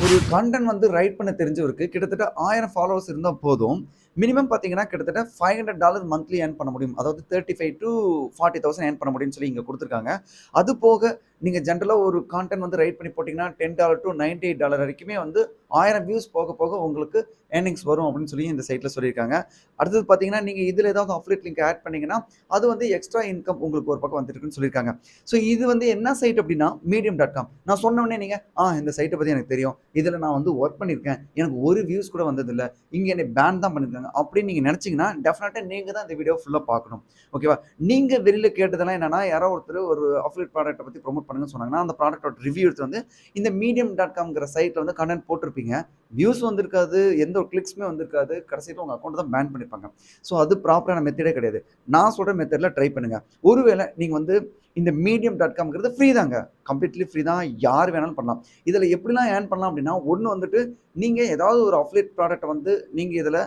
ஒரு கண்டென்ட் வந்து ரைட் பண்ண தெரிஞ்சவருக்கு கிட்டத்தட்ட 1000 ஃபாலோவர்ஸ் இருந்தா போதும். மினிமம் பார்த்தீங்கன்னா, கிட்டத்தட்ட $500 மந்த்லி ஏர்ன் பண்ண முடியும். அதாவது 35,000 to 40,000 ஏர்ன் பண்ண முடியும்னு சொல்லி இங்க குடுத்துருக்காங்க. அது போக நீங்க ஜெனரலா ஒரு கான்டென்ட் வந்து ரைட் பண்ணி போட்டீங்கன்னா, $10 to $98 வரைக்குமே வந்து 1000 வியூஸ் போக போக உங்களுக்கு ஏர்னிங்ஸ் வரும் அப்படின்னு சொல்லி இந்த சைட்ல சொல்லியிருக்காங்க. அடுத்தது பார்த்தீங்கன்னா, நீங்க இதுல ஏதாவது அஃபிலியேட் லிங்க் ஆட் பண்ணீங்கன்னா, அது வந்து எக்ஸ்ட்ரா இன்கம் உங்களுக்கு ஒரு பக்கம் வந்துருக்குன்னு சொல்லியிருக்காங்க. ஸோ இது வந்து என்ன சைட் அப்படின்னா, medium.com. நான் சொன்ன உடனே நீங்க, இந்த சைட்ட பத்தி எனக்கு தெரியும். இதுல நான் வந்து ஒர்க் பண்ணியிருக்கேன். எனக்கு ஒரு வியூஸ் கூட வந்ததில்ல. இங்க என்னை பேன் தான் பண்ணியிருக்காங்க. அப்படின்னு நீங்க நெனச்சீங்கன்னா, டெஃபினட்டா நீங்க தான் இந்த வீடியோ ஃபுல்லா பார்க்கணும். ஓகேவா? நீங்க வெளில கேட்டதெல்லாம் என்னன்னா, யாரோ ஒருத்தர் ஒரு அஃபிலியேட் ப்ராடக்ட்ட பத்தி ப்ரமோட் பண்ணுங்கன்னு சொன்னாங்கன்னா, அந்த ப்ராடக்ட்டோட ரிவ்யூ எடுத்து வந்து இந்த medium.comங்கிற சைட்ல வந்து கன்டென்ட் போட்டிருப்பீங்க. வியூஸ் வந்திருக்காது. எந்த ஒரு கிளிக்ஸுமே வந்திருக்காது. கடைசில உங்க அக்கவுண்ட் தான் பேன் பண்ணியிருப்பாங்க. ஸோ அது ப்ராப்பரான மெத்தடே கிடையாது. நான் சொல்ற மெத்தட்ல ட்ரை பண்ணுங்க. ஒருவேளை நீங்க வந்து இந்த medium.comங்கிறது ஃப்ரீ தாங்க. கம்ப்ளீட்லி ஃப்ரீ தான். யார் வேணாலும் பண்ணலாம். இதுல எப்படிலாம் ஏர்ன் பண்ணலாம் அப்படின்னா, ஒண்ணு வந்துட்டு நீங்க ஏதாவது ஒரு அஃபிலியேட் ப்ராடக்ட்ட வந்து நீங்க இதுல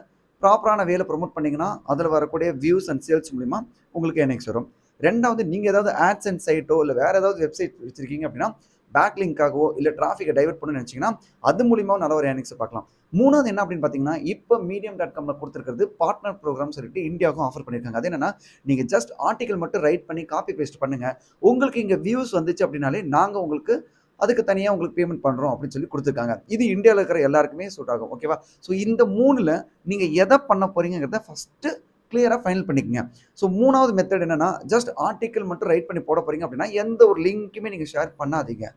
ப்ராப்பரான வேல ப்ரமோட் பண்ணீங்கன்னா, அதுல வரக்கூடிய வியூஸ் அண்ட் சேல்ஸ் மூலியமா உங்களுக்கு ஏர்னிங்ஸ் வரும். 2வது நீங்க ஏதாவது ஆட்சென்ஸ் சைட்டோ இல்ல வேற ஏதாவது வெப்சைட் வச்சிருக்கீங்க அப்படின்னா, பேக் லிங்க்காகவோ இல்ல டிராஃபிக்க டைவர்ட் பண்ணணும்னு நெனச்சீங்கன்னா, அது மூலியமாவும் நல்ல ஒரு ஏர்னிங்ஸ பார்க்கலாம். 3வது என்ன அப்படின்னு பார்த்தீங்கன்னா, இப்ப medium.comல குடுத்திருக்கிறது பார்ட்னர் ப்ரோகிராம்னு சொல்லிட்டு இந்தியாவுக்கும் ஆஃபர் பண்ணியிருக்காங்க. அது என்னன்னா, நீங்க ஜஸ்ட் ஆர்டிக்கிள் மட்டும் ரைட் பண்ணி காப்பி பேஸ்ட் பண்ணுங்க. உங்களுக்கு இங்க வியூஸ் வந்துச்சு அப்படின்னாலே, நாங்க உங்களுக்கு அதுக்கு தனியா உங்களுக்கு பேமெண்ட் பண்றோம் அப்படின்னு சொல்லி குடுத்துருக்காங்க. இது இந்தியால இருக்கிற எல்லாருக்குமே சூட் ஆகும். ஓகேவா? ஸோ இந்த 3ல நீங்க எத பண்ண போறீங்கங்கிறத ஃபர்ஸ்ட்டு கிளியரா ஃபைனல் பண்ணிக்கங்க. ஸோ 3வது மெத்தட் என்னன்னா, ஜஸ்ட் ஆர்டிக்கிள் மட்டும் ரைட் பண்ணி போட போறீங்க அப்படின்னா, எந்த ஒரு லிங்க்குமே நீங்க ஷேர் பண்ணாதீங்க.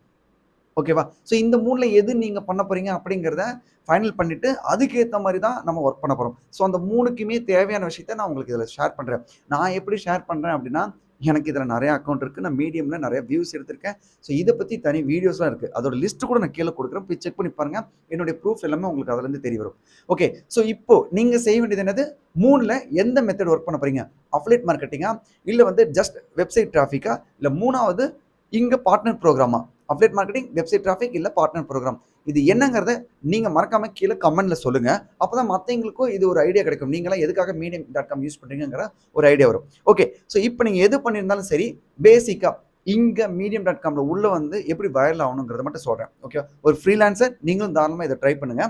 ஓகேவா? ஸோ இந்த 3ல எது நீங்க பண்ண போறீங்க அப்படிங்கிறத ஃபைனல் பண்ணிட்டு, அதுக்கு ஏத்த மாரி தான் நம்ம ஒர்க் பண்ண போறோம். ஸோ அந்த 3க்குமே தேவையான விஷயத்த நான் உங்களுக்கு இதுல ஷேர் பண்றேன். நான் எப்படி ஷேர் பண்றேன் அப்படின்னா, எனக்கு இதுல நெறைய அக்கவுண்ட் இருக்கு. நான் மீடியம்ல நெறைய வியூஸ் எடுத்திருக்கேன். ஸோ இத பத்தி தனி வீடியோஸ்லாம் இருக்கு. அதோட லிஸ்ட் கூட நான் கீழ குடுக்குறேன். போய் செக் பண்ணி பாருங்க. என்னுடைய ப்ரூஃப் எல்லாமே உங்களுக்கு அதுலருந்து தெரிய வரும். ஓகே. ஸோ இப்போ நீங்க செய்ய வேண்டியது என்னது? 3ல எந்த மெத்தட் ஒர்க் பண்ண போறீங்க? அஃபிலியேட் மார்க்கெட்டிங்கா? இல்ல வந்து ஜஸ்ட் வெப்சைட் டிராஃபிக்கா? இல்ல 3வது இங்க பார்ட்னர் புரோகிராமா? அஃபிலியேட் மார்க்கெட்டிங், வெப்சைட் டிராஃபிக் இல்ல பார்ட்னர் புரோகிராம். இது என்னங்கிறத நீங்க மறக்காம கீழ கமெண்ட்ல சொல்லுங்க. அப்பதான் மத்தவங்களுக்கும் இது ஒரு ஐடியா கிடைக்கும். நீங்கலாம் எதுக்காக medium.com யூஸ் பண்றீங்கங்கிற ஒரு ஐடியா வரும். ஓகே. ஸோ இப்ப நீங்க எது பண்ணியிருந்தாலும் சரி, பேசிக்கா இங்க medium.comல உள்ள வந்து எப்படி வைரல் ஆகணுங்கிறத மட்டும் சொல்றேன். ஓகேவா? ஒரு ஃப்ரீலான்சர் நீங்களும் தாராளமா இத ட்ரை பண்ணுங்க.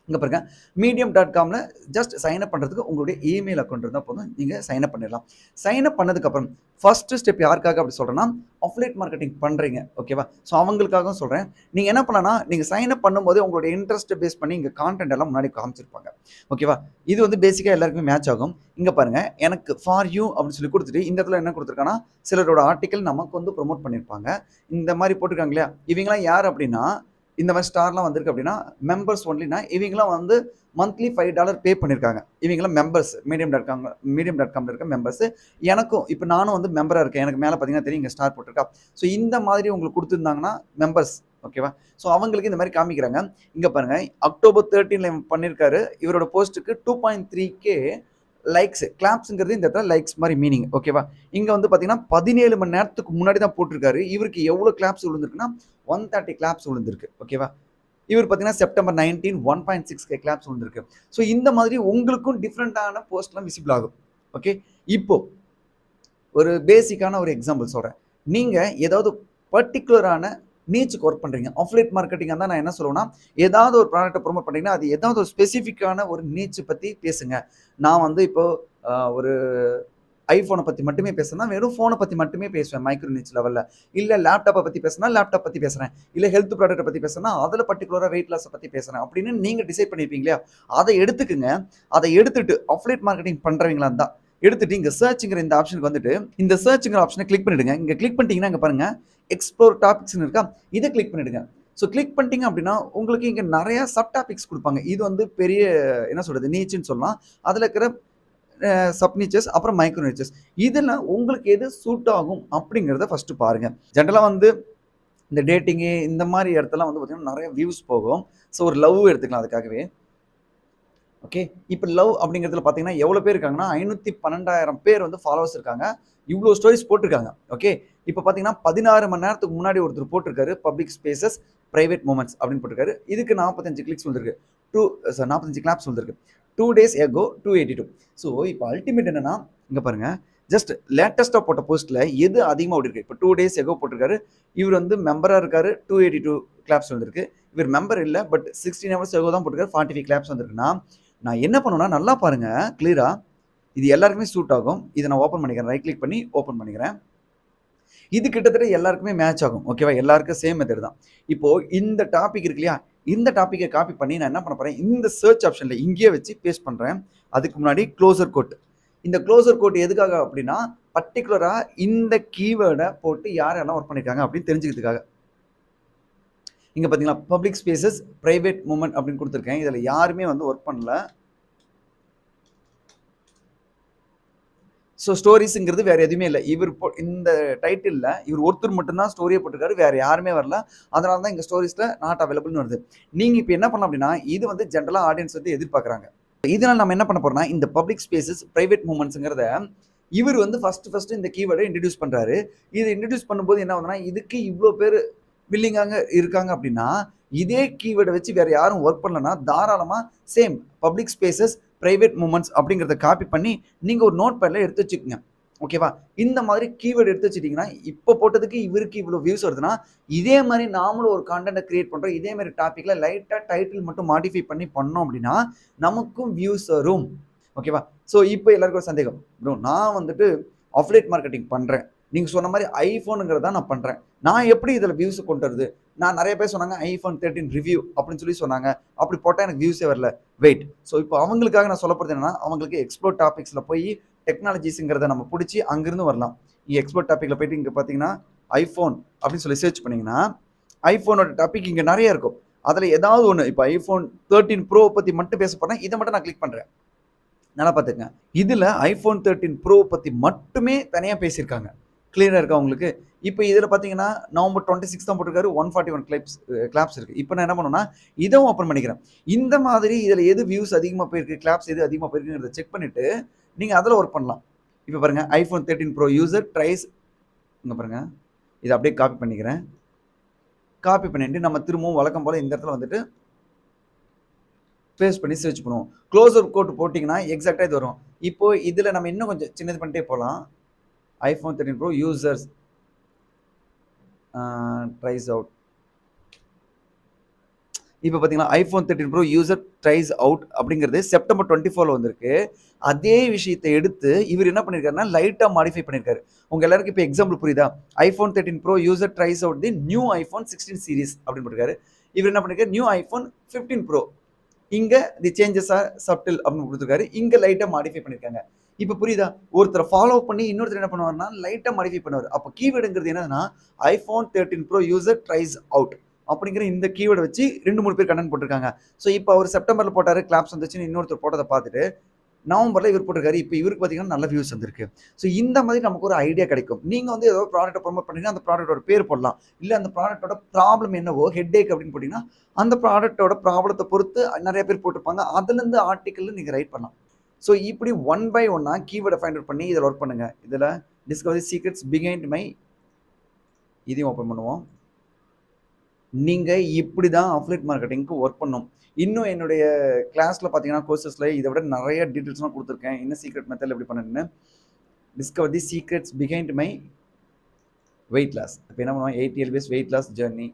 இங்க பாருங்க medium.comல ஜஸ்ட் சைன் அப் பண்றதுக்கு உங்களுடைய இமெயில் அக்கவுண்ட் இருந்தா போதும். நீங்க சைன் அப் பண்ணிடலாம். சைன் அப் பண்ணதுக்கு அப்புறம் ஃபர்ஸ்ட் ஸ்டெப் யாருக்காக அப்படி சொல்றேன்னா, அஃபிலியேட் மார்க்கெட்டிங் பண்றீங்க. ஓகேவா? ஸோ அவங்களுக்காகவும் சொல்றேன். நீங்க என்ன பண்ணலாம்னா, நீங்க சைன் அப் பண்ணும்போதே உங்களுடைய இன்ட்ரெஸ்ட்ட பேஸ் பண்ணி இங்க கான்டென்ட் எல்லாம் முன்னாடி காமிச்சிருப்பாங்க. ஓகேவா? இது வந்து பேசிக்கா எல்லாருக்குமே மேட்ச் ஆகும். இங்க பாருங்க, எனக்கு ஃபார் யூ அப்படின்னு சொல்லி குடுத்துட்டு, இந்த இடத்துல என்ன குடுத்திருக்கான்னா, சிலரோட ஆர்டிக்கிள் நமக்கு வந்து ப்ரமோட் பண்ணியிருப்பாங்க. இந்த மாரி போட்டிருக்காங்க இல்லையா? இவங்கலாம் யார் அப்படின்னா, இந்த மாதிரி ஸ்டார்லாம் வந்திருக்கு அப்படின்னா, மெம்பர்ஸ் ஒன்லினா இவங்கலாம் வந்து மந்த்லி $5 பே பண்ணியிருக்காங்க. இவங்கலாம் மெம்பர்ஸ் மீடியம்.காம்ல இருக்க மெம்பர்ஸ். எனக்கும் இப்ப நானும் வந்து மெம்பரா இருக்கேன். எனக்கு மேல பார்த்தீங்கன்னா தெரியும் இங்க ஸ்டார் போட்டிருக்கா. ஸோ இந்த மாதிரி உங்களுக்கு குடுத்திருந்தாங்கன்னா மெம்பர்ஸ் ஓகேவா? ஸோ அவங்களுக்கு இந்த மாதிரி காமிக்கிறாங்க. இங்க பாருங்க அக்டோபர் 13ல பண்ணியிருக்காரு. இவரோட போஸ்ட்டுக்கு 2.3K லைக்ஸ். கிளாப்ஸ்ங்கிறது இந்த இடத்துல லைக்ஸ் மாரி மீனிங். ஓகேவா? இங்க வந்து பார்த்தீங்கன்னா 17 மணி நேரத்துக்கு முன்னாடி தான் போட்டிருக்காரு. இவருக்கு எவ்வளோ கிளாப்ஸ் விழுந்திருக்குன்னா 130 கிளாப்ஸ் விழுந்திருக்கு. ஓகேவா? இவர் பார்த்தீங்கன்னா செப்டம்பர் 19 1.6K கிளாப்ஸ் விழுந்திருக்கு. ஸோ இந்த மாதிரி உங்களுக்கும் டிஃபரண்டான போஸ்ட்லாம் விசிபிள் ஆகும். ஓகே. இப்போ ஒரு பேசிக்கான ஒரு எக்ஸாம்பிள் சொல்றேன். நீங்க ஏதாவது பர்ட்டிகுலரான நீச்சுக்கு ஒர்க் பண்றீங்க. அஃபிலியேட் மார்க்கெட்டிங்கா இருந்தா நான் என்ன சொல்லுவேன்னா, ஏதாவது ஒரு ப்ராடக்ட்ட ப்ரமோட் பண்றீங்கன்னா, அது ஏதாவது ஒரு ஸ்பெசிஃபிக்கான ஒரு நீட்ஸ் பத்தி பேசுங்க. நான் வந்து இப்போ ஒரு ஐஃபோன பத்தி மட்டுமே பேசுறேன்னா, வெறும் ஃபோன பத்தி மட்டுமே பேசுவேன் மைக்ரோ நிச் லெவல்ல. இல்ல லேப்டாப்ப பத்தி பேசுனா, லேப்டாப் பத்தி பேசுறேன். இல்ல ஹெல்த் ப்ராடக்ட்ட பத்தி பேசுறேன்னா, அதுல பர்ட்டிகுலரா வெயிட் லாஸ பத்தி பேசுறேன். அப்படின்னு நீங்க டிசைட் பண்ணியிருப்பீங்க இல்லையா? அத எடுத்துக்குங்க. அத எடுத்துட்டு அஃபிலியேட் மார்க்கெட்டிங் பண்றவங்களா இருந்தா, எடுத்துட்டு இங்க சர்ச்ங்கிற இந்த ஆப்ஷனுக்கு வந்துட்டு, இந்த சர்ச்ங்கிற ஆப்ஷன கிளிக் பண்ணிடுங்க. இங்க கிளிக் பண்ணிட்டீங்கன்னா, இங்க பாருங்க எக்ஸ்ப்ளோர் டாபிக்ஸ்ன்னு இருக்கா? இத கிளிக் பண்ணிடுங்க. ஸோ கிளிக் பண்ணிட்டீங்க அப்படின்னா, உங்களுக்கு இங்க நெறைய சப் டாபிக்ஸ் குடுப்பாங்க. இது வந்து பெரிய என்ன சொல்றது? நீச்சுன்னு சொல்லலாம். அதுல இருக்கிற சப் நீச்சஸ் அப்புறம் மைக்ரோ நீச்சஸ். இதுல உங்களுக்கு எது சூட் ஆகும் அப்படிங்கிறத ஃபர்ஸ்ட் பாருங்க. ஜெனரலா வந்து இந்த டேட்டிங்கு இந்த மாரி இடத்தலாம் வந்து பார்த்தீங்கன்னா, நெறைய வியூஸ் போகும். ஸோ ஒரு லவ் எடுத்துக்கலாம் அதுக்காகவே. ஓகே. இப்ப லவ் அப்படிங்கிறதுல பார்த்தீங்கன்னா, எவ்வளோ பேர் இருக்காங்கன்னா, 512,000 பேர் வந்து ஃபாலோவர்ஸ் இருக்காங்க. இவ்ளோ ஸ்டோரீஸ் போட்டுருக்காங்க. ஓகே. இப்ப பார்த்தீங்கன்னா, 16 மணி நேரத்துக்கு முன்னாடி ஒருத்தர் போட்டிருக்காரு. பப்ளிக் ஸ்பேசஸ், பிரைவேட் மொமெண்ட்ஸ் அப்படின்னு போட்டிருக்காரு. இதுக்கு 45 கிளிக்ஸ் வந்திருக்கு. 45 கிளாப்ஸ் வந்திருக்கு. 2 டேஸ் எகோ 282. ஸோ இப்ப அல்டிமேட் என்னன்னா, இங்க பாருங்க. ஜஸ்ட் லேட்டஸ்ட்டா போட்ட போஸ்ட்ல எது அதிகமா ஓடிருக்கு. இப்ப 2 டேஸ் எகோ போட்டிருக்காரு. இவர் வந்து மெம்பரா இருக்காரு. 282 கிளாப்ஸ் வந்திருக்கு. இவர் மெம்பர் இல்ல. பட் 16 ஹவர்ஸ் எகோ தான் போட்டிருக்காரு. 45 கிளாப்ஸ் வந்திருக்குன்னா, நான் என்ன பண்ணுவேன்னா, நல்லா பாருங்க கிளியரா. இது எல்லாருக்குமே சூட் ஆகும். இத நான் ஓப்பன் பண்ணிக்கிறேன். ரைட் கிளிக் பண்ணி ஓப்பன் பண்ணிக்கிறேன். இது கிட்டத்தட்ட எல்லாருக்குமே மேட்ச் ஆகும். ஓகேவா? எல்லாருக்கும் சேம் மெத்தட் தான். இப்போ இந்த டாபிக் இருக்கு இல்லையா? இந்த டாபிக்க காப்பி பண்ணி நான் என்ன பண்ண போறேன், இந்த சர்ச் ஆப்ஷன்ல இங்கேயே வச்சு பேஸ்ட் பண்றேன். அதுக்கு முன்னாடி க்ளோசர் கோட். இந்த க்ளோசர் கோட் எதுக்காக அப்படின்னா, பர்ட்டிகுலரா இந்த கீவேர்ட போட்டு யார் யாரெல்லாம் ஒர்க் பண்ணிருக்காங்க அப்படின்னு தெரிஞ்சுக்கிறதுக்காக. இங்க பாத்தீங்களா, பப்ளிக் ஸ்பேசஸ், பிரைவேட் மூவ்மெண்ட் அப்படின்னு கொடுத்துருக்கேன். இதுல யாருமே வந்து ஒர்க் பண்ணல. ஸோ ஸ்டோரிஸ்ங்கிறது வேற எதுவுமே இல்லை. இவர் இந்த டைட்டில்ல இவர் ஒருத்தர் மட்டும்தான் ஸ்டோரியை போட்டிருக்காரு. வேற யாருமே வரல. அதனால தான் இங்க ஸ்டோரிஸ்ல நாட் அவைலபிள்னு வருது. நீங்க இப்போ என்ன பண்ணலாம் அப்படின்னா, இது வந்து ஜென்ரலா ஆடியன்ஸ் வந்து எதிர்பார்க்குறாங்க. இதனால நம்ம என்ன பண்ண போறோம்னா, இந்த பப்ளிக் ஸ்பேசஸ், பிரைவேட் மூவ்மெண்ட்ஸ்ங்கிறத இவர் வந்து ஃபர்ஸ்ட் இந்த கீவேர்டை இன்ட்ரடியூஸ் பண்றாரு. இது இன்ட்ரடியூஸ் பண்ணும்போது என்ன ஆகுதுன்னா, இதுக்கு இவ்வளோ பேர் வில்லிங்காக இருக்காங்க அப்படின்னா, இதே கீவேர்டை வச்சு வேற யாரும் ஒர்க் பண்ணலன்னா தாராளமா same public spaces, private movements அப்படிங்கிறத காப்பி பண்ணி நீங்க ஒரு நோட் பேட்ல எடுத்து வச்சுக்கோங்க. ஓகேவா? இந்த மாதிரி கீவேர்டு எடுத்து வச்சுட்டீங்கன்னா, இப்போ போட்டதுக்கு இவருக்கு இவ்வளோ வியூஸ் வருதுன்னா, இதே மாதிரி நாமளும் ஒரு கான்டென்ட் கிரியேட் பண்றோம். இதே மாதிரி டாபிக்ல லைட்டா டைட்டில் மட்டும் மாடிஃபை பண்ணி பண்ணோம் அப்படின்னா, நமக்கும் வியூஸ் வரும். ஓகேவா? ஸோ இப்போ எல்லாருக்கும் ஒரு சந்தேகம். ப்ரோ நான் வந்துட்டு அஃபிலியேட் மார்க்கெட்டிங் பண்றேன். நீங்க சொன்ன மாதிரி ஐஃபோனுங்கிறத நான் பண்றேன். நான் எப்படி இதுல வியூஸ் கொண்டு வருது? நான் நிறைய பேர் சொன்னாங்க ஐஃபோன் 13 ரிவ்யூ அப்படின்னு சொல்லி சொன்னாங்க. அப்படி போட்டா எனக்கு வியூஸே வரல. வெயிட். ஸோ இப்போ அவங்களுக்காக நான் சொல்ல போறது என்னன்னா, அவங்களுக்கு எக்ஸ்ப்ளோர் டாபிக்ஸ்ல போய் டெக்னாலஜிஸ்ங்கிறத நம்ம பிடிச்சி அங்கிருந்து வரலாம். எக்ஸ்ப்ளோர் டாபிக்ல போயிட்டு இங்க பாத்தீங்கன்னா ஐஃபோன் அப்படின்னு சொல்லி சர்ச் பண்ணீங்கன்னா, ஐஃபோனோட டாபிக் இங்க நிறைய இருக்கும். அதுல ஏதாவது ஒன்று இப்போ ஐஃபோன் 13 ப்ரோ பத்தி மட்டும் பேச போறேன். இதை மட்டும் நான் கிளிக் பண்றேன். நல்லா பார்த்துக்கங்க. இதுல ஐஃபோன் 13 ப்ரோ பத்தி மட்டுமே தனியா பேசியிருக்காங்க. கிளியரா இருக்கா உங்களுக்கு? இப்போ இதுல பார்த்தீங்கன்னா, நவம்பர் 26 தான் போட்டிருக்காரு. 141 கிளாப்ஸ் இருக்கு. இப்போ நான் என்ன பண்ணுவேன்னா, இத ஓப்பன் பண்ணிக்கிறேன். இந்த மாதிரி இதுல எது வியூஸ் அதிகமா போயிருக்கு, கிளாப்ஸ் எது அதிகமா போயிருக்குங்கிறத செக் பண்ணிட்டு, நீங்க அதுல ஒர்க் பண்ணலாம். இப்போ பாருங்க, ஐஃபோன் 13 ப்ரோ யூசர் ட்ரைஸ் இங்க பாருங்க. இத அப்படியே காப்பி பண்ணிக்கிறேன். காப்பி பண்ணிட்டு நம்ம திரும்பவும் வழக்கம் போல இந்த இடத்துல வந்துட்டு பேஸ்ட் பண்ணி சர்ச் பண்ணுவோம். க்ளோசர் கோட் போட்டிங்கன்னா எக்ஸாக்டா இது வரும். இப்போ இதுல நம்ம இன்னும் கொஞ்சம் சின்னது பண்ணிட்டே போலாம். IPhone 13 pro users tries out. இப்போ பார்த்தீங்கன்னா iPhone 13 pro user tries out அப்படிங்கிறது செப்டம்பர் 24ல வந்திருக்கு. அதே விஷயத்தை எடுத்து இவர் என்ன பண்ணியிருக்காருன்னா லைட்டா மாடிஃபை பண்ணியிருக்காரு. உங்க எல்லாருக்கும் இப்போ எக்ஸாம்பிள் புரியுதா? IPhone 13 pro user tries out the new iPhone 16 series அப்படின்னு போட்டிருக்காரு. இவர் என்ன பண்ணிருக்காரு? New iPhone 15 pro. இங்க தி சேஞ்சஸ் ஆர் சப்டில் அப்படின்னு கொடுத்துருக்காரு. இங்க லைட்டா மாடிஃபை பண்ணிருக்காங்க. இப்ப புரியுதா? ஒருத்தரை ஃபாலோ பண்ணி இன்னொருத்தர் என்ன பண்ணுவாருன்னா லைட்டா மாடிஃபை பண்ணுவார். அப்ப கீவேர்டுங்கிறது என்னன்னா iPhone 13 pro user tries out அப்படிங்கிற இந்த கீவேர்டை வச்சு 2-3 பேர் கண்டென்ட் போட்டிருக்காங்க. ஸோ இப்போ அவர் செப்டம்பர்ல போட்டாரு, கிளாப்ஸ் வந்துச்சுன்னு இன்னொருத்தர் போட்டதை பார்த்துட்டு நவம்பர்ல இவர் போட்டிருக்காரு. இப்போ இவருக்கு பார்த்தீங்கன்னா நல்ல வியூஸ் வந்திருக்கு. ஸோ இந்த மாதிரி நமக்கு ஒரு ஐடியா கிடைக்கும். நீங்க வந்து ஏதோ ப்ராடக்ட்டை ப்ரொமோட் பண்ணீங்கன்னா அந்த ப்ராடக்ட்டோட பேர் போடலாம். இல்ல அந்த ப்ராடக்ட்டோட ப்ராப்ளம் என்னவோ ஹெட்டேக் அப்படின்னு போட்டீங்கன்னா அந்த ப்ராடக்ட்டோட ப்ராப்ளத்தை பொறுத்து நிறைய பேர் போட்டிருப்பாங்க. அதுல இருந்து ஆர்டிக்கல் நீங்க ரைட் பண்ணலாம். ஸோ இப்படி ஒன் பை ஒன்னா கீவேர்டை ஃபைண்ட் அவுட் பண்ணி இதில் ஒர்க் பண்ணுங்க. இதுல டிஸ்கவரி சீக்ரெட்ஸ் பிஹைண்ட் மை இதையும் ஓப்பன் பண்ணுவோம். நீங்க இப்படிதான் அஃபிலியேட் மார்க்கெட்டிங்க்கு ஒர்க் பண்ணணும். இன்னும் என்னுடைய கிளாஸ்ல பார்த்தீங்கன்னா கோர்சஸ்ல இதை விட நிறைய டீட்டெயில்ஸ்லாம் கொடுத்துருக்கேன். என்ன சீக்ரெட் மெத்தட் எப்படி பண்ணுன்னு. Discover the secrets behind my weight loss. இப்போ என்ன பண்ணுவோம், 80 LBS வெயிட் லாஸ் ஜேர்னி.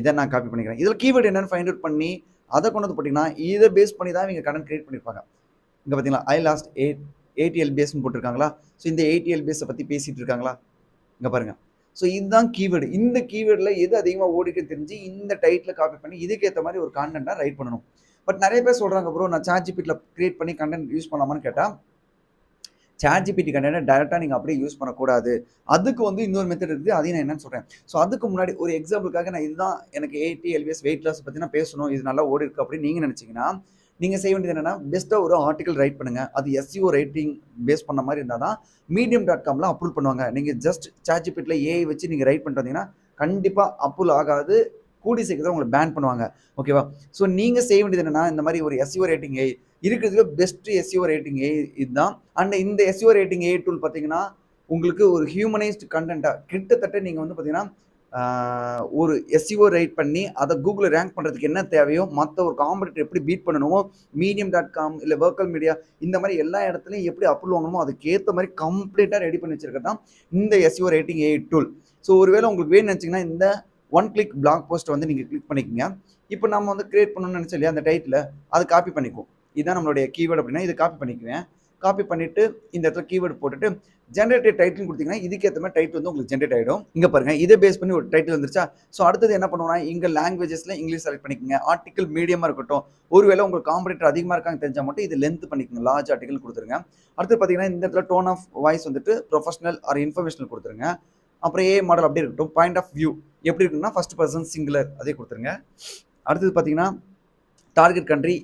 இதை நான் காப்பி பண்ணிக்கிறேன். இதில் கீவேர்டு என்னன்னு ஃபைண்ட் அவுட் பண்ணி அதை கொண்டு வந்து போட்டிங்கன்னா இதை பேஸ் பண்ணி தான் இவங்க கண்டென்ட் கிரியேட் பண்ணியிருப்பாங்க. இங்கே பார்த்தீங்களா ஐ லாஸ்ட் 80 LBSன்னு போட்டிருக்காங்களா? ஸோ இந்த 80 LBS பற்றி பேசிட்டு இருக்காங்களா? இங்கே பாருங்க. ஸோ இதுதான் கீவேர்டு. இந்த கீவேர்டில் எது அதிகமாக ஓடிட்டு தெரிஞ்சு இந்த டைட்டில் காப்பி பண்ணி இதுக்கேற்ற மாதிரி ஒரு கான்டென்ட்டாக ரைட் பண்ணணும். பட் நிறைய பேர் சொல்கிறாங்க ப்ரோ நான் சாட்ஜிபிட்டியில் கிரியேட் பண்ணி கண்டென்ட் யூஸ் பண்ணலாமான்னு கேட்டால் சாட்ஜிபிட்டி கண்டென்ட்டை டேரெக்டாக நீங்கள் அப்படியே யூஸ் பண்ணக்கூடாது. அதுக்கு வந்து இன்னொரு மெத்தட் இருக்குது. அதையும் நான் என்னன்னு சொல்கிறேன். ஸோ அதுக்கு முன்னாடி ஒரு எக்ஸாம்பிளுக்காக நான் இதுதான் எனக்கு 80 LBS வெயிட் லாஸ் பற்றி நான் பேசணும், இது நல்லா ஓடி இருக்கு அப்படின்னு நீங்கள் நினச்சிங்கன்னா நீங்கள் செய்ய வேண்டியது என்னன்னா பெஸ்ட்டாக ஒரு ஆர்டிக்கல் ரைட் பண்ணுங்கள். அது SEO ரைட்டிங் பேஸ் பண்ண மாதிரி இருந்தால் தான் medium.comல அப்ரூவ் பண்ணுவாங்க. நீங்கள் ஜஸ்ட் சாட்ஜிபிட்டியில் ஏஐ வச்சு நீங்கள் ரைட் பண்ணிட்டு வந்தீங்கன்னா கண்டிப்பாக அப்ரூவ் ஆகாது. கூடி சீக்கிரம் உங்களை பேன் பண்ணுவாங்க. ஓகேவா? ஸோ நீங்கள் செய்ய வேண்டியது என்னன்னா இந்த மாதிரி ஒரு SEO ரேட்டிங் ஏஐ இருக்கிறதுல பெஸ்ட் SEO ரேட்டிங் ஏஐ இதுதான். அண்ட் இந்த SEO ரேட்டிங் ஏஐ டூல் பார்த்தீங்கன்னா உங்களுக்கு ஒரு ஹியூமனைஸ்டு கண்டென்ட்டாக கிட்டத்தட்ட நீங்கள் வந்து பார்த்தீங்கன்னா ஒரு SEO ரைட் பண்ணி அதை கூகுளில் ரேங்க் பண்ணுறதுக்கு என்ன தேவையோ மற்ற ஒரு காம்படிட்டர் எப்படி பீட் பண்ணணுமோ medium.com இல்லை வர்க்கல் மீடியா இந்த மாதிரி எல்லா இடத்துலையும் எப்படி அப்ரூவ் வாங்கணுமோ அதுக்கேற்ற மாதிரி கம்ப்ளீட்டாக ரெடி பண்ணி வச்சிருக்கிறது தான் இந்த SEO rating AI tool. So ஒருவேளை உங்களுக்கு வேணும்னு நினச்சிங்கன்னா இந்த ஒன் கிளிக் பிளாக் போஸ்ட் வந்து நீங்கள் கிளிக் பண்ணிக்கோங்க. இப்போ நம்ம வந்து கிரியேட் பண்ணணும்னு நினச்சோம் இல்லையா அந்த டைட்டில், அது காப்பி பண்ணிக்கும். இதுதான் நம்மளுடைய கீவேர்டு அப்படின்னா இது காப்பி பண்ணிக்குவேன். காப்பி பண்ணிவிட்டு இந்த இடத்துல கீவேர்டு போட்டுட்டு ஜென்ரேட்டட் டைட்டில் கொடுத்தீங்கன்னா இதுக்கேற்ற மாதிரி டைட்டில் வந்து உங்களுக்கு ஜென்ரேட் ஆகிடும். இங்கே பாருங்கள் இதை பேஸ் பண்ணி ஒரு டைட்டில் வந்துருச்சா. ஸோ அடுத்தது என்ன பண்ணுவோம்னா இங்கே லாங்குவேஜஸில் இங்கிலீஷ் செலக்ட் பண்ணிக்கோங்க. ஆர்டிக்கல் மீடியமாக இருக்கட்டும். ஒருவேளை உங்களுக்கு காம்படிட்டர் அதிகமாக இருக்காங்க தெரிஞ்சால் மட்டும் இது லென்த் பண்ணிக்கோங்க. லார்ஜ் ஆர்டிக்கல் கொடுத்துருங்க. அடுத்து பார்த்தீங்கன்னா இந்த இடத்துல டோன் ஆஃப் வாய்ஸ் வந்துட்டு ப்ரொஃபஷனல் ஆர் இன்ஃபர்மேஷனல் கொடுத்துருங்க. அப்புறம் ஏ மாடல் அப்படியே இருக்கட்டும். பாயிண்ட் ஆஃப் வியூ எப்படி இருக்குன்னா ஃபர்ஸ்ட் பர்சன் சிங்குலர் அதே கொடுத்துருங்க. அடுத்தது பார்த்தீங்கன்னா டார்கெட் கண்ட்ரி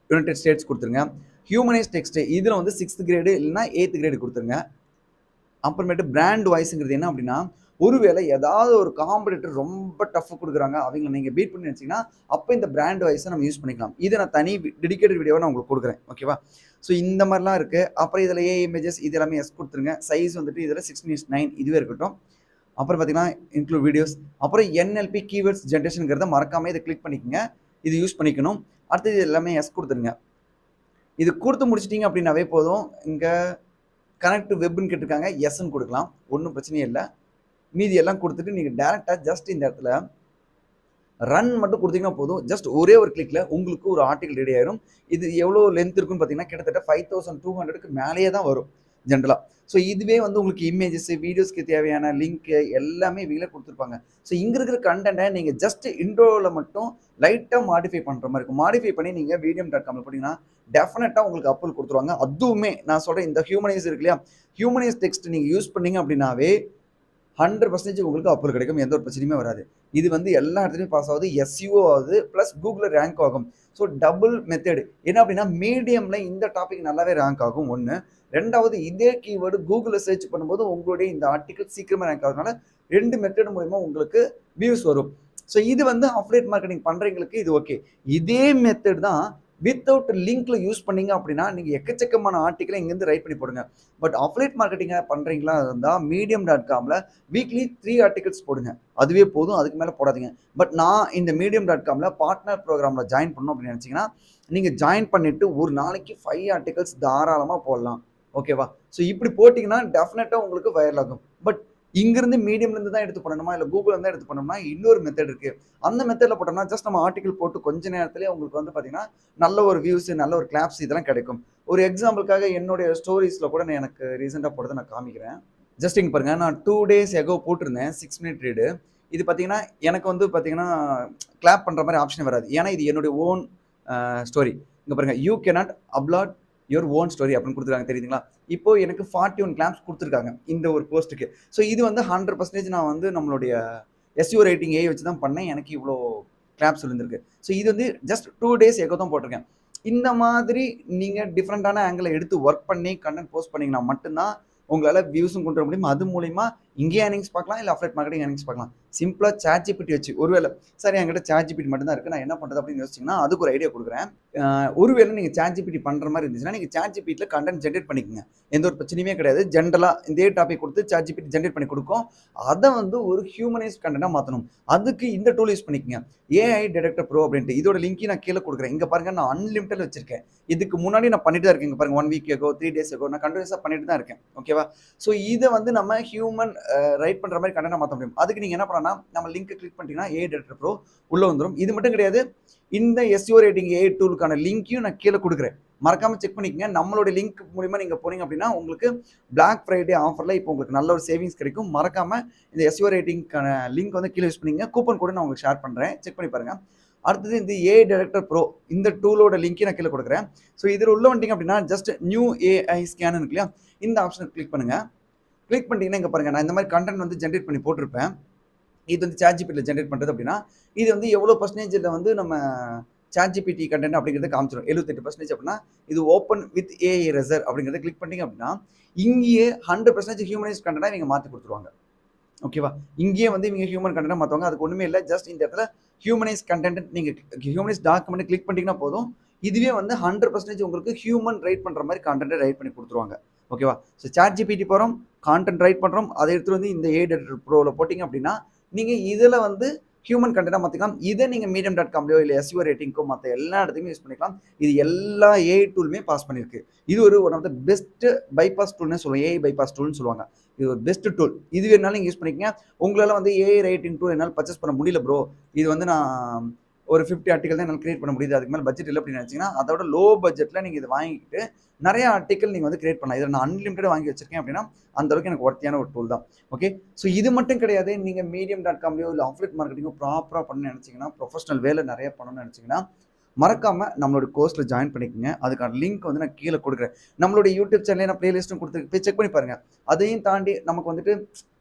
யுனைடெட் ஸ்டேட்ஸ் கொடுத்துருங்க. ஹியூமனைஸ் டெக்ஸ்ட் இதில் வந்து 6th கிரேடு இல்லைனா 8th கிரேடு கொடுத்துருங்க. அப்புறமேட்டு பிராண்ட் வாய்ஸுங்கிறது என்ன அப்படின்னா ஒருவேளை ஏதாவது ஒரு காம்படிட்டர் ரொம்ப டஃப் கொடுக்குறாங்க அவங்கள நீங்கள் பீட் பண்ணி வச்சிங்கன்னா அப்போ இந்த பிராண்ட் வாய்ஸை நம்ம யூஸ் பண்ணிக்கலாம். இதை நான் தனி டெடிகேட்டட் வீடியோவை நான் உங்களுக்கு கொடுக்குறேன். ஓகேவா. ஸோ இந்த மாதிரிலாம் இருக்குது. அப்புறம் இதில் ஏ இமேஜஸ் இது எல்லாமே எஸ் கொடுத்துருங்க. சைஸ் வந்துட்டு இதில் 16:9 இதுவே இருக்கட்டும். அப்புறம் பார்த்தீங்கன்னா இன்க்ளூட் வீடியோஸ். அப்புறம் என்எல்பி கீவேர்ட்ஸ் ஜென்ரேஷனுங்கிறத மறக்காமல் இதை கிளிக் பண்ணிக்கோங்க. இது யூஸ் பண்ணிக்கணும். அடுத்தது இது எல்லாமே எஸ் கொடுத்துருங்க. இது கொடுத்து முடிச்சிட்டிங்க அப்படின்னாவே போதும். இங்கே கனெக்ட் வெப்னு கேட்டிருக்காங்க. எஸ்ன்னு கொடுக்கலாம். ஒன்றும் பிரச்சனையே இல்லை. மீதி எல்லாம் கொடுத்துட்டு நீங்கள் டேரெக்டாக ஜஸ்ட் இந்த இடத்துல ரன் மட்டும் கொடுத்தீங்கன்னா போதும். ஜஸ்ட் ஒரே ஒரு கிளிக்கில் உங்களுக்கு ஒரு ஆர்டிகல் ரெடி ஆயிரும். இது எவ்வளோ லென்த் இருக்குன்னு பார்த்தீங்கன்னா கிட்டத்தட்ட 5200க்கு மேலேயே தான் வரும் ஜென்ரலாக. ஸோ இதுவே வந்து உங்களுக்கு இமேஜஸ் வீடியோஸ்க்கு தேவையான லிங்க்கு எல்லாமே இவங்களே கொடுத்துருப்பாங்க. ஸோ இங்கே இருக்கிற கண்டென்ட்டை நீங்கள் ஜஸ்ட் இன்ட்ரோவில் மட்டும் லைட்டாக மாடிஃபை பண்ணுற மாதிரி இருக்கும். மாடிஃபை பண்ணி நீங்கள் medium.comல போட்டிங்கன்னா டெஃபினட்டாக உங்களுக்கு அப்லோட் கொடுத்துருவாங்க. அதுவுமே நான் சொல்கிறேன் இந்த ஹியூமனைஸ் இருக்கு இல்லையா, ஹியூமனைஸ் டெக்ஸ்ட் நீங்கள் யூஸ் பண்ணீங்க அப்படின்னாவே 100% உங்களுக்கு அப்லோட் கிடைக்கும். எந்த ஒரு பிரச்சனையுமே வராது. இது வந்து எல்லா இடத்துலையும் பாஸ் ஆகுது. எஸ்இஓ ஆகுது. ப்ளஸ் கூகுளில் ரேங்க் ஆகும். ஸோ டபுள் மெத்தடு என்ன அப்படின்னா மீடியமில் இந்த டாபிக் நல்லாவே ரேங்க் ஆகும். ஒன்று. ரெண்டாவது இதே கீவேர்டு கூகுளில் சர்ச் பண்ணும்போது உங்களுடைய இந்த ஆர்டிக்கல் சீக்கிரமாக ரேங்க் ஆகுறதுனால 2 மெத்தட் மூலிமா உங்களுக்கு வியூஸ் வரும். ஸோ இது வந்து அஃபிலியேட் மார்க்கெட்டிங் பண்ணுறவங்களுக்கு இது ஓகே. இதே மெத்தட் தான் வித்தவுட் லிங்க்ல யூஸ் பண்ணீங்க அப்படின்னா நீங்கள் எக்கச்சக்கமான ஆர்டிக்கலை இங்கேருந்து ரைட் பண்ணி போடுங்க. பட் அஃபிலியேட் மார்க்கெட்டிங்கை பண்ணுறீங்களா இருந்தால் medium.comல வீக்லி 3 ஆர்டிகல்ஸ் போடுங்க. அதுவே போதும். அதுக்கு மேலே போடாதீங்க. பட் நான் இந்த medium.comல பார்ட்னர் ப்ரோக்ராமில் ஜாயின் பண்ணணும் அப்படின்னு நினச்சிங்கன்னா நீங்கள் ஜாயின் பண்ணிவிட்டு ஒரு நாளைக்கு 5 ஆர்டிகல்ஸ் தாராளமாக போடலாம். ஓகேவா. ஸோ இப்படி போட்டிங்கன்னா டெஃபினட்டாக உங்களுக்கு வைரல் ஆகும். பட் இங்கிருந்து மீடியம்லேருந்து தான் எடுத்து பண்ணணுமா இல்லை கூகுள்லேருந்து தான் எடுத்து பண்ணணும்னா இன்னொரு மெத்தட் இருக்குது. அந்த மெத்தடில் போட்டோம்னா ஜஸ்ட் நம்ம ஆர்டிகல் போட்டு கொஞ்ச நேரத்துலேயே உங்களுக்கு வந்து பார்த்தீங்கன்னா நல்ல ஒரு வியூஸ் நல்ல ஒரு கிளாப்ஸ் இதெல்லாம் கிடைக்கும். ஒரு எக்ஸாம்பிளுக்காக என்னுடைய ஸ்டோரிஸில் கூட நான் எனக்கு ரீசெண்டாக போட்டதை நான் காமிக்கிறேன். ஜஸ்ட் இங்கே பாருங்கள். நான் 2 days ago போட்டிருந்தேன் 6 minute ரீடு. இது பார்த்தீங்கன்னா எனக்கு வந்து பார்த்தீங்கன்னா கிளாப் பண்ணுற மாதிரி ஆப்ஷன் வராது. ஏன்னா இது என்னுடைய ஓன் ஸ்டோரி. இங்கே பாருங்கள் you cannot upload your own story அப்படின்னு கொடுத்துருக்காங்க தெரியுதுங்களா. இப்போ எனக்கு 41 கிளாப்ஸ் கொடுத்துருக்காங்க இந்த ஒரு போஸ்ட்டுக்கு. ஸோ இது வந்து 100% நான் வந்து நம்மளுடைய எஸ்இஓ ரேட்டிங் ஏஐ வச்சு தான் பண்ணேன். எனக்கு இவ்வளோ கிளாப்ஸ் விழுந்திருக்கு. ஸோ இது வந்து ஜஸ்ட் 2 days ago தான் போட்டிருக்கேன். இந்த மாதிரி நீங்கள் டிஃப்ரெண்ட்டான ஆங்கிளை எடுத்து ஒர்க் பண்ணி கண்டென்ட் போஸ்ட் பண்ணிங்கன்னா மட்டும்தான் உங்களால் வியூஸும் கொண்டு வர முடியும். அது மூலிமா இங்கே ஏர்னிங்ஸ் பார்க்கலாம் இல்லை அஃபிலியேட் மார்க்கெட்டிங் ஏர்னிங்ஸ் பார்க்கலாம். சிம்பிளாக ChatGPT வச்சு ஒருவேளை சரி என்கிட்ட ChatGPT மட்டும்தான் இருக்குது நான் என்ன பண்ணுறது அப்படின்னு யோசிச்சிங்கன்னா அதுக்கு ஒரு ஐடியா கொடுக்குறேன். ஒருவேளை நீங்கள் ChatGPT பண்ணுற மாதிரி இருந்துச்சுன்னா நீங்கள் ChatGPTல கண்டென்ட் ஜென்ரேட் பண்ணிக்கோங்க. எந்த ஒரு பிரச்சனையுமே கிடையாது. ஜென்ரலாக இதே டாபிக் கொடுத்து ChatGPT ஜென்ரேட் பண்ணி கொடுக்கும். அதை வந்து ஒரு ஹியூமனைஸ் கண்டென்ட்டாக மாற்றணும். அதுக்கு இந்த டூல் யூஸ் பண்ணிக்கோங்க. ஏஐ டிடெக்டர் ப்ரோ அப்படின்ட்டு இதோட லிங்க்கையும் நான் கீழே கொடுக்குறேன். இங்கே பாருங்கள் நான் அன்லிமிட்டட் வச்சிருக்கேன். இதுக்கு முன்னாடி நான் பண்ணிட்டு தான் இருக்கேன். இங்கே பாருங்கள் 1 week ago 3 days ago நான் கண்டினியூஸாக பண்ணிட்டு தான் இருக்கேன். ஓகேவா. ஸோ இதை வந்து நம்ம ஹியூமன் ரைட் பண்ணுற மாதிரி கண்டென்ட்டாக மாற்ற முடியும். அதுக்கு நீங்கள் என்ன பண்ணலாம் நம்ம லிங்க்கை கிளிக் பண்ணிட்டீங்கன்னா ஏஐ டிடெக்டர் ப்ரோ உள்ளே வந்துடும். இது மட்டும் கிடையாது. இந்த எஸ்இஓ ரேட்டிங் ஏஐ டூலுக்கான லிங்க்கையும் நான் கீழே கொடுக்குறேன். மறக்காமல் செக் பண்ணிக்கங்க. நம்மளோட லிங்க் மூலிமா நீங்கள் போனீங்க அப்படின்னா உங்களுக்கு பிளாக் ஃப்ரைடே ஆஃபரில் இப்போ உங்களுக்கு நல்ல ஒரு சேவிங்ஸ் கிடைக்கும். மறக்காமல் இந்த எஸ்இஓ ரேட்டிங்க்கான லிங்க் வந்து கீழே யூஸ் பண்ணிங்க. கூப்பன் கூட நான் உங்களுக்கு ஷேர் பண்ணுறேன். செக் பண்ணி பாருங்கள். அடுத்தது இந்த ஏஐ டிடெக்டர் ப்ரோ இந்த டூலோட லிங்க்கை நான் கீழே கொடுக்குறேன். ஸோ இதில் உள்ள வந்துட்டிங்க அப்படின்னா ஜஸ்ட் நியூ ஏஐ ஸ்கேன் இருக்கு இல்லையா, இந்த ஆப்ஷனை கிளிக் பண்ணுங்கள். கிளிக் பண்ணிட்டீங்கன்னா இங்கே பாருங்கள் நான் இந்த மாதிரி கண்டென்ட் வந்து ஜென்ரேட் பண்ணி போட்டிருப்பேன். இது வந்து ChatGPTல ஜென்ரேட் பண்ணுறது அப்படின்னா இது வந்து எவ்வளோ பர்சன்டேஜில் வந்து நம்ம ChatGPT கண்டென்ட் அப்படிங்கிறத காமிச்சிடும். 78% அப்படின்னா இது ஓப்பன் வித் ஏஐ ரெசர் அப்படிங்கிறத கிளிக் பண்ணிங்க அப்படின்னா இங்கேயே 100% ஹியூமனைஸ் கண்டென்ட்டாக இவங்க மாற்றி கொடுத்துருவாங்க. ஓகேவா. இங்கேயே வந்து இவங்க ஹியூமன் கண்டென்ட்டாக மாற்றுவாங்க. அதுக்கு ஒன்றுமே இல்லை. ஜஸ்ட் இந்த இடத்துல ஹியூமனைஸ் கண்டென்ட் நீங்கள் ஹியூமனைஸ் டாக்குமெண்ட் கிளிக் பண்ணிட்டீங்கன்னா போதும். இதுவே வந்து 100% உங்களுக்கு ஹியூமன் ரைட் பண்ணுற மாதிரி கண்டென்ட்டை ரைட் பண்ணி கொடுத்துருவாங்க. ஓகேவா. ஸோ ChatGPT போகிறோம், கான்டென்ட் ரைட் பண்ணுறோம், அதை எடுத்துகிட்டு வந்து இந்த ஏஐ டிடெக்டர் ப்ரோவில் போட்டிங்க அப்படின்னா நீங்கள் இதில் வந்து ஹியூமன் கண்டென்ட்டா மாத்திக்கலாம். இத நீங்க medium.comலயோ இல்ல SEO ரேட்டிங்க்கோ மத்த எல்லா இடத்துலயுமே யூஸ் பண்ணிக்கலாம். இது எல்லா ஏஐ டூலுமே பாஸ் பண்ணியிருக்கு. இது one of the best bypass டூல்னே சொல்லுவோம். ஏஐ பைபாஸ் டூல்னு சொல்லுவாங்க. இது ஒரு பெஸ்ட் டூல். இது வேணாலும் நீங்க யூஸ் பண்ணிக்கங்க. உங்களால ஏஐ ரைட்டிங் டூல் என்னால பர்ச்சேஸ் பண்ண முடியல ப்ரோ. இது நான் ஒரு 50 ஆர்டிகல் தான் என்னால கிரியேட் பண்ண முடியுது. அதுக்கு மேல பட்ஜெட் இல்ல அப்படின்னு நினைச்சீங்கன்னா, அதோட லோ பட்ஜெட்ல நீங்க இத வாங்கிக்கிட்டு நெறைய ஆர்டிகல் நீங்க கிரியேட் பண்ணலாம். இத நான் அன்லிமிட்டட் வாங்கி வச்சிருக்கேன் அப்படின்னா, அந்த அளவுக்கு எனக்கு வொர்த்தியான ஒரு டூல் தான். ஓகே. ஸோ இது மட்டும் கிடையாது. நீங்க medium.comலயோ இல்ல அஃபிலியேட் மார்க்கெட்டிங்கோ ப்ராப்பரா பண்ணணும்னு நினைச்சீங்கன்னா, ப்ரொஃபஷனல் வேலை நெறைய பண்ணணும்னு நினைச்சீங்கன்னா, மறக்காம நம்மளோட கோர்ஸ்ல ஜாயின் பண்ணிக்கங்க. அதுக்கான லிங்க் நான் கீழ குடுக்குறேன். நம்மளுடைய யூடியூப் சேனல்ல நான் பிளேலிஸ்ட்டும் குடுத்துருக்கு. போய் செக் பண்ணி பாருங்க. அதையும் தாண்டி நமக்கு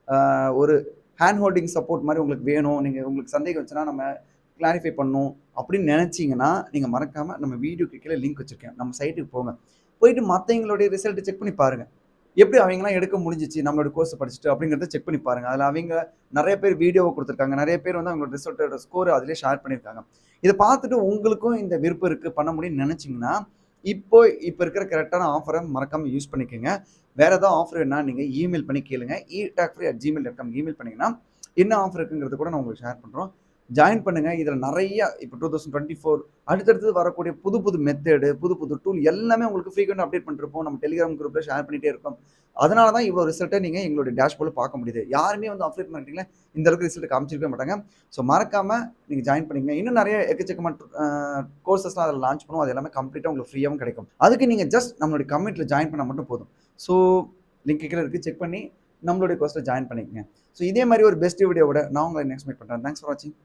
அ ஒரு ஹேண்ட் ஹோல்டிங் சப்போர்ட் மாரி உங்களுக்கு வேணும். நீங்க உங்களுக்கு சந்தேகம் இருந்துச்சுன்னா, நம்ம கிளாரிஃபை பண்ணணும் அப்படின்னு நினைச்சீங்கன்னா, நீங்க மறக்காம நம்ம வீடியோக்கு கீழ லிங்க் வச்சிருக்கேன். நம்ம சைட்டுக்கு போங்க. போயிட்டு மத்தவங்களுடைய ரிசல்ட் செக் பண்ணி பாருங்க. எப்படி அவங்கலாம் எடுக்க முடிஞ்சுச்சு நம்மளோட கோர்ஸ் படிச்சுட்டு அப்படிங்கிறத செக் பண்ணி பாருங்க. அதுல அவங்க நெறைய பேர் வீடியோவ குடுத்துருக்காங்க. நெறைய பேர் அவங்களோட ரிசல்ட்டோட ஸ்கோர் அதிலேயே ஷேர் பண்ணியிருக்காங்க. இத பார்த்துட்டு உங்களுக்கும் இந்த விருப்பம் இருக்கு, பண்ண முடியும்னு நெனைச்சீங்கன்னா, இப்ப இருக்கிற கரெக்ட்டான ஆஃபர மறக்காம யூஸ் பண்ணிக்கங்க. வேற ஏதாவது ஆஃபர் வேணும்னா நீங்க இமெயில் பண்ணி கேளுங்க. etagfree@gmail.com இமெயில் பண்ணீங்கன்னா, என்ன ஆஃபர் இருக்குங்கிறத கூட நான் உங்களுக்கு ஷேர் பண்றோம். ஜாயின் பண்ணுங்க. இதுல நெறைய இப்ப 2024 அடுத்தடுத்து வரக்கூடிய புது புது மெத்தேடு, புது புது டூல் எல்லாமே உங்களுக்கு ஃப்ரீக்வென்ட்டா அப்டேட் பண்ணிருப்போம். நம்ம டெலிகிராம் குரூப்ல ஷேர் பண்ணிட்டே இருக்கோம். அதனால தான் இவ்வளோ ரிசல்ட்ட நீங்க எங்களுடைய டேஷ்போர்ட்ல பார்க்க முடியுது. யாருமே அஃபிலியேட் மார்க்கெட்டிங்ல இந்த அளவுக்கு ரிசல்ட் காமிச்சிருக்கவே மாட்டாங்க. ஸோ மறக்காம நீங்க ஜாயின் பண்ணிக்கங்க. இன்னும் நெறைய எக்கச்சக்கமான கோர்ஸஸ்லாம் அதுல லான்ச் பண்ணுவோம். அது எல்லாமே கம்ப்ளீட்டா உங்களுக்கு ஃப்ரீயாவும் கிடைக்கும். அதுக்கு நீங்க ஜஸ்ட் நம்மளுடைய கம்யூனிட்டில ஜாயின் பண்ணா மட்டும் போதும். ஸோ லிங்க் கீழ இருக்கு. செக் பண்ணி நம்மளுடைய கோர்ஸ்ல ஜாயின் பண்ணிக்கங்க. ஸோ இதே மாரி ஒரு பெஸ்ட் வீடியோவோட நான் உங்கள நெக்ஸ்ட் மீட் பண்றேன். தேங்க்ஸ் ஃபார் வாட்சிங்.